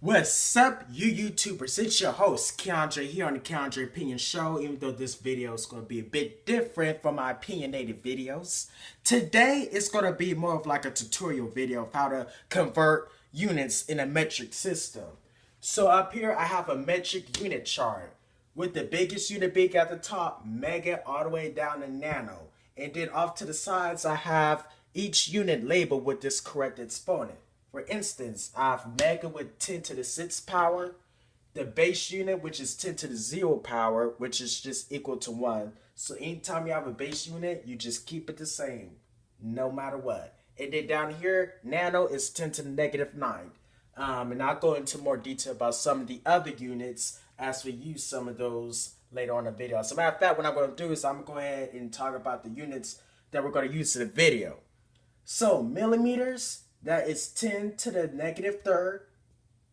What's up, you YouTubers? It's your host, Keandre, here on the Keandre Opinion Show, even though this video is going to be a bit different from my opinionated videos. Today, it's going to be more of like a tutorial video of how to convert units in a metric system. So up here, I have a metric unit chart with the biggest unit being at the top, mega, all the way down to nano. And then off to the sides, I have each unit labeled with this correct exponent. For instance, I have mega with 10 to the 6th power, the base unit, which is 10 to the 0 power, which is just equal to 1. So anytime you have a base unit, you just keep it the same, no matter what. And then down here, nano is 10 to the negative 9. And I'll go into more detail about some of the other units as we use some of those later on in the video. As a matter of fact, what I'm going to do is I'm going to go ahead and talk about the units that we're going to use in the video. So millimeters, that is 10 to the negative 3rd.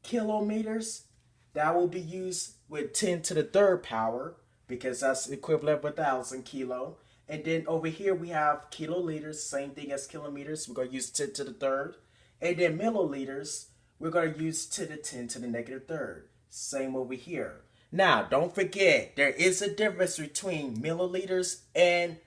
Kilometers, that will be used with 10 to the 3rd power because that's equivalent of 1,000 kilo. And then over here we have kiloliters, same thing as kilometers. We're going to use 10 to the 3rd. And then milliliters, we're going to use 10 to 10 to the negative 3rd. Same over here. Now, don't forget, there is a difference between milliliters and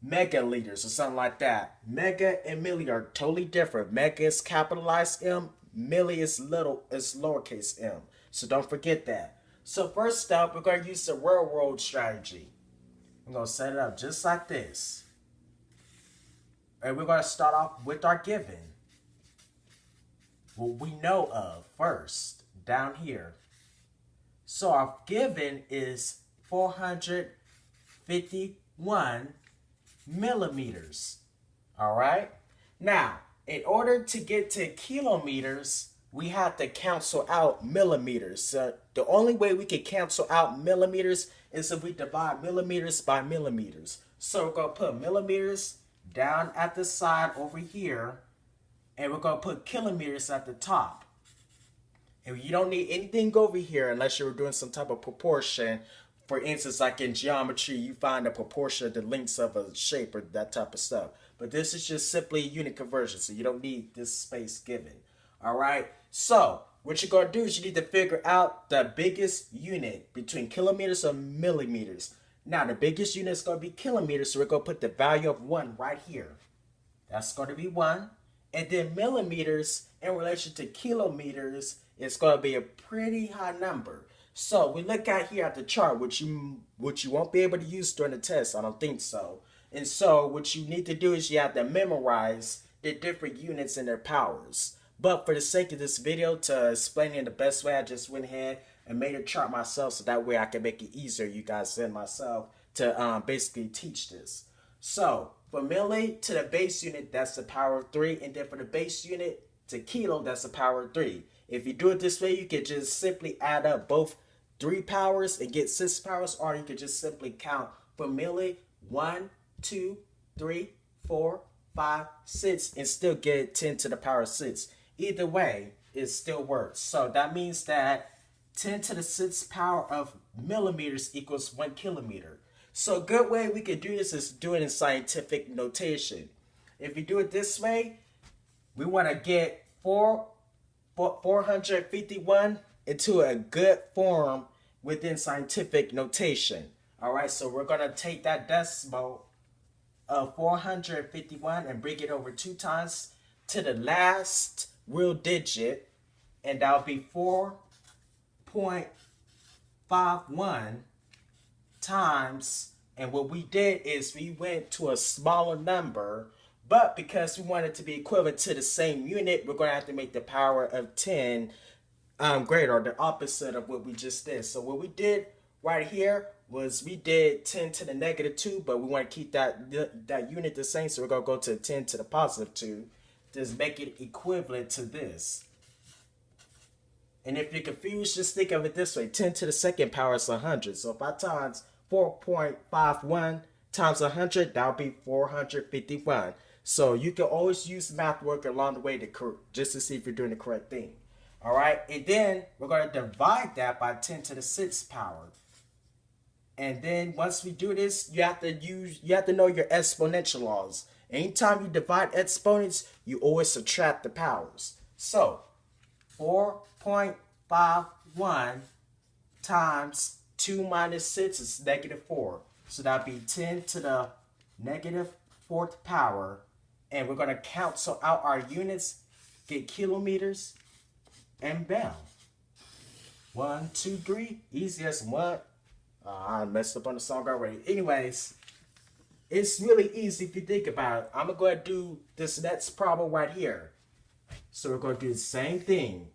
megaliters or something like that. Mega and milli are totally different. Mega is capitalized M, milli is lowercase m. So don't forget that. So first up, we're going to use the railroad strategy. I'm going to set it up just like this. And we're going to start off with our given. What we know of first, down here. So our given is 451 millimeters. All right. Now, in order to get to kilometers, we have to cancel out millimeters. So the only way we can cancel out millimeters is if we divide millimeters by millimeters. So we're going to put millimeters down at the side over here, and we're going to put kilometers at the top. And you don't need anything over here unless you're doing some type of proportion. For instance, like in geometry, you find a proportion of the lengths of a shape or that type of stuff. But this is just simply unit conversion, so you don't need this space given. All right? So, what you're going to do is you need to figure out the biggest unit between kilometers or millimeters. Now, the biggest unit is going to be kilometers, so we're going to put the value of 1 right here. That's going to be 1. And then millimeters in relation to kilometers is going to be a pretty high number. So we look at here at the chart, which you won't be able to use during the test. I don't think so. And so what you need to do is you have to memorize the different units and their powers. But for the sake of this video, to explain it the best way, I just went ahead and made a chart myself so that way I can make it easier, you guys and myself, to basically teach this. So for milli to the base unit, that's the power of 3. And then for the base unit to kilo, that's the power of 3. If you do it this way, you can just simply add up both 3 powers and get 6 powers, or you could just simply count for milli 1, 2, 3, 4, 5, 6 and still get 10 to the power 6. Either way, it still works. So that means that 10 to the 6th power of millimeters equals 1 kilometer. So a good way we could do this is do it in scientific notation. If you do it this way, we want to get 451 into a good form within scientific notation. All right, so we're going to take that decimal of 451 and bring it over 2 times to the last real digit, and that'll be 4.51 times, and what we did is we went to a smaller number, but because we want it to be equivalent to the same unit, we're going to have to make the power of 10 greater, or the opposite of what we just did. So what we did right here was we did 10 to the negative 2, but we want to keep that unit the same, so we're going to go to 10 to the positive 2 to make it equivalent to this. And if you're confused, just think of it this way. 10 to the 2nd power is 100. So if I times 4.51 times 100, that would be 451. So you can always use math work along the way just to see if you're doing the correct thing. All right, and then we're going to divide that by 10 to the 6th power. And then once we do this, you have to know your exponential laws. Anytime you divide exponents, you always subtract the powers. So 4.51 times 2 minus 6 is -4. So that'd be 10 to the -4th power. And we're going to cancel out our units, get kilometers, and bam. 1, 2, 3. Easy as one. I messed up on the song already. Anyways, it's really easy if you think about it. I'm going to go ahead and do this next problem right here. So we're going to do the same thing.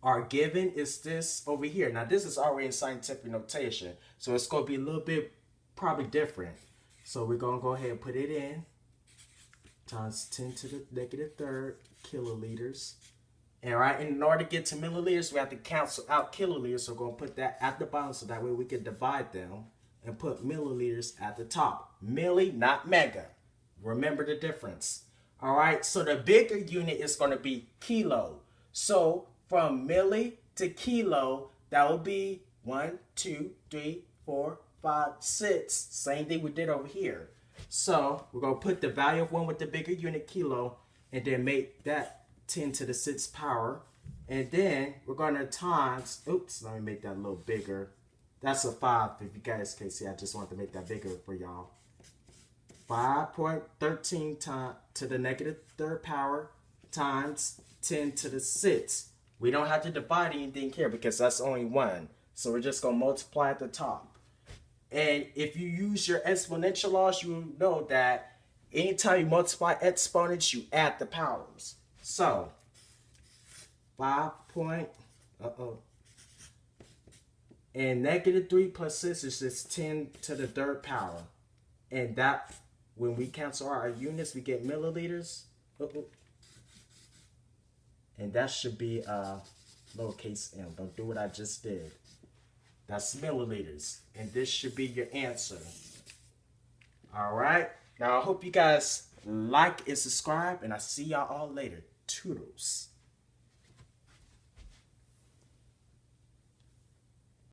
Our given is this over here. Now this is already in scientific notation, so it's going to be a little bit probably different. So we're going to go ahead and put it in. Times 10 to the -3rd kiloliters. And right, in order to get to milliliters, we have to cancel out kiloliters. So we're going to put that at the bottom so that way we can divide them and put milliliters at the top. Milli, not mega. Remember the difference. All right, so the bigger unit is going to be kilo. So from milli to kilo, that will be 1, 2, 3, 4, 5, 6. Same thing we did over here. So we're going to put the value of 1 with the bigger unit, kilo, and then make that 10 to the 6th power. And then we're going to times, oops, let me make that a little bigger. That's a 5 if you guys can see. I just wanted to make that bigger for y'all. 5.13 to the -3rd power times 10 to the 6th. We don't have to divide anything here because that's only 1. So we're just going to multiply at the top. And if you use your exponential laws, you will know that anytime you multiply exponents, you add the powers. So 5. And -3 plus 6 is just 10 to the 3rd power. And that, when we cancel our units, we get milliliters. And that should be lowercase m. Don't do what I just did. That's milliliters. And this should be your answer. Alright. Now I hope you guys like and subscribe. And I'll see y'all all later. Toodles.